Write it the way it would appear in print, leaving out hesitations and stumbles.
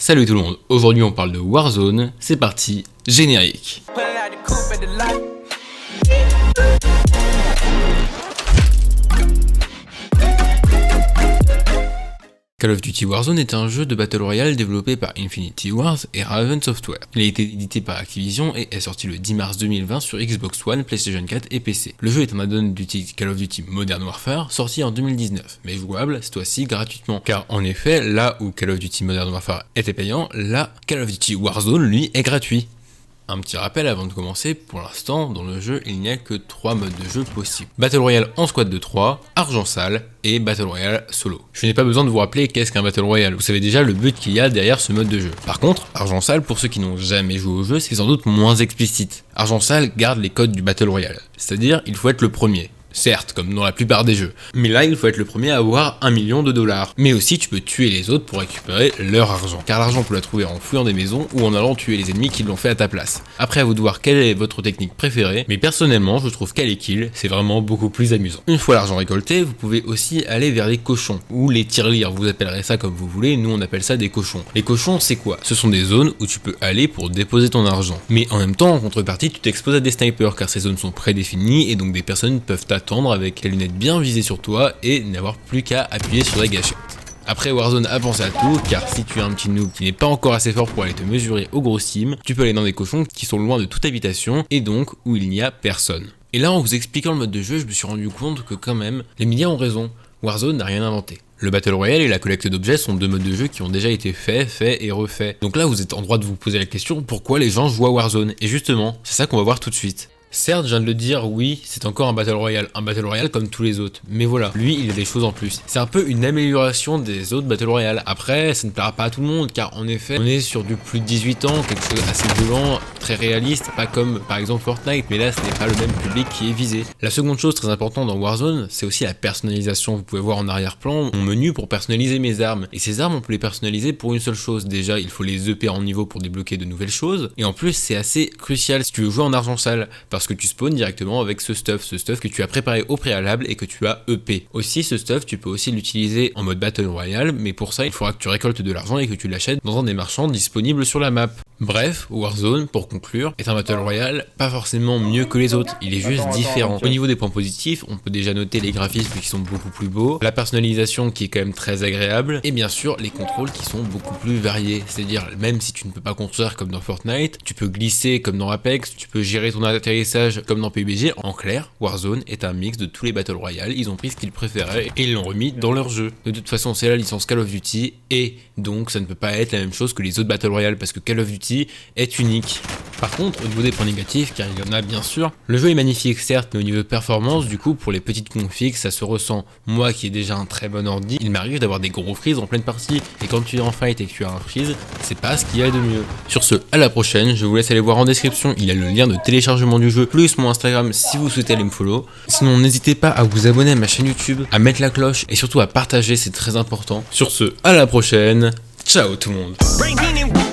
Salut tout le monde, aujourd'hui on parle de Warzone, c'est parti, générique. Call of Duty Warzone est un jeu de Battle Royale développé par Infinity Ward et Raven Software. Il a été édité par Activision et est sorti le 10 mars 2020 sur Xbox One, PlayStation 4 et PC. Le jeu est un add-on du titre Call of Duty Modern Warfare, sorti en 2019, mais jouable cette fois-ci gratuitement. Car en effet, là où Call of Duty Modern Warfare était payant, là Call of Duty Warzone lui est gratuit. Un petit rappel avant de commencer, pour l'instant, dans le jeu, il n'y a que 3 modes de jeu possibles. Battle Royale en squad de 3, Argent Sale et Battle Royale solo. Je n'ai pas besoin de vous rappeler qu'est-ce qu'un Battle Royale, vous savez déjà le but qu'il y a derrière ce mode de jeu. Par contre, Argent Sale, pour ceux qui n'ont jamais joué au jeu, c'est sans doute moins explicite. Argent Sale garde les codes du Battle Royale, c'est-à-dire il faut être le premier. Certes, comme dans la plupart des jeux. Mais là, il faut être le premier à avoir 1 million de dollars. Mais aussi, tu peux tuer les autres pour récupérer leur argent. Car l'argent, on peut la trouver en fouillant des maisons ou en allant tuer les ennemis qui l'ont fait à ta place. Après, à vous de voir quelle est votre technique préférée. Mais personnellement, je trouve qu'aller kill, c'est vraiment beaucoup plus amusant. Une fois l'argent récolté, vous pouvez aussi aller vers les cochons. Ou les tirelires, vous appellerez ça comme vous voulez. Nous, on appelle ça des cochons. Les cochons, c'est quoi? Ce sont des zones où tu peux aller pour déposer ton argent. Mais en même temps, en contrepartie, tu t'exposes à des snipers. Car ces zones sont prédéfinies et donc des personnes peuvent attendre avec les lunettes bien visées sur toi et n'avoir plus qu'à appuyer sur la gâchette. Après, Warzone a pensé à tout, car si tu es un petit noob qui n'est pas encore assez fort pour aller te mesurer au gros sim, tu peux aller dans des cochons qui sont loin de toute habitation et donc où il n'y a personne. Et là, en vous expliquant le mode de jeu, je me suis rendu compte que quand même, les médias ont raison, Warzone n'a rien inventé. Le Battle Royale et la collecte d'objets sont deux modes de jeu qui ont déjà été faits et refaits. Donc là, vous êtes en droit de vous poser la question, pourquoi les gens jouent à Warzone? Et justement, c'est ça qu'on va voir tout de suite. Certes, je viens de le dire, oui, c'est encore un Battle Royale comme tous les autres. Mais voilà, lui, il a des choses en plus. C'est un peu une amélioration des autres Battle Royale. Après, ça ne plaira pas à tout le monde, car en effet, on est sur du plus de 18 ans, quelque chose d'assez violent, très réaliste, pas comme par exemple Fortnite, mais là, ce n'est pas le même public qui est visé. La seconde chose très importante dans Warzone, c'est aussi la personnalisation. Vous pouvez voir en arrière-plan mon menu pour personnaliser mes armes. Et ces armes, on peut les personnaliser pour une seule chose. Déjà, il faut les EP en niveau pour débloquer de nouvelles choses. Et en plus, c'est assez crucial si tu veux jouer en argent sale, parce que tu spawns directement avec ce stuff que tu as préparé au préalable et que tu as EP. Aussi, ce stuff, tu peux aussi l'utiliser en mode Battle Royale, mais pour ça, il faudra que tu récoltes de l'argent et que tu l'achètes dans un des marchands disponibles sur la map. Bref, Warzone, pour conclure, est un Battle Royale pas forcément mieux que les autres, il est juste différent. Au niveau des points positifs, on peut déjà noter les graphismes qui sont beaucoup plus beaux, la personnalisation qui est quand même très agréable, et bien sûr les contrôles qui sont beaucoup plus variés. C'est-à-dire, même si tu ne peux pas construire comme dans Fortnite, tu peux glisser comme dans Apex, tu peux gérer ton atterrissage comme dans PUBG. En clair, Warzone est un mix de tous les Battle Royale, ils ont pris ce qu'ils préféraient et ils l'ont remis dans leur jeu. De toute façon, c'est la licence Call of Duty, et donc ça ne peut pas être la même chose que les autres Battle Royale, parce que Call of Duty est unique. Par contre, au niveau des points négatifs, car il y en a bien sûr, le jeu est magnifique certes, mais au niveau de performance, du coup, pour les petites configs, ça se ressent. Moi qui ai déjà un très bon ordi, il m'arrive d'avoir des gros freeze en pleine partie, et quand tu es en fight et que tu as un freeze, c'est pas ce qu'il y a de mieux. Sur ce, à la prochaine, je vous laisse aller voir en description, il y a le lien de téléchargement du jeu, plus mon Instagram si vous souhaitez aller me follow. Sinon, n'hésitez pas à vous abonner à ma chaîne YouTube, à mettre la cloche, et surtout à partager, c'est très important. Sur ce, à la prochaine, ciao tout le monde.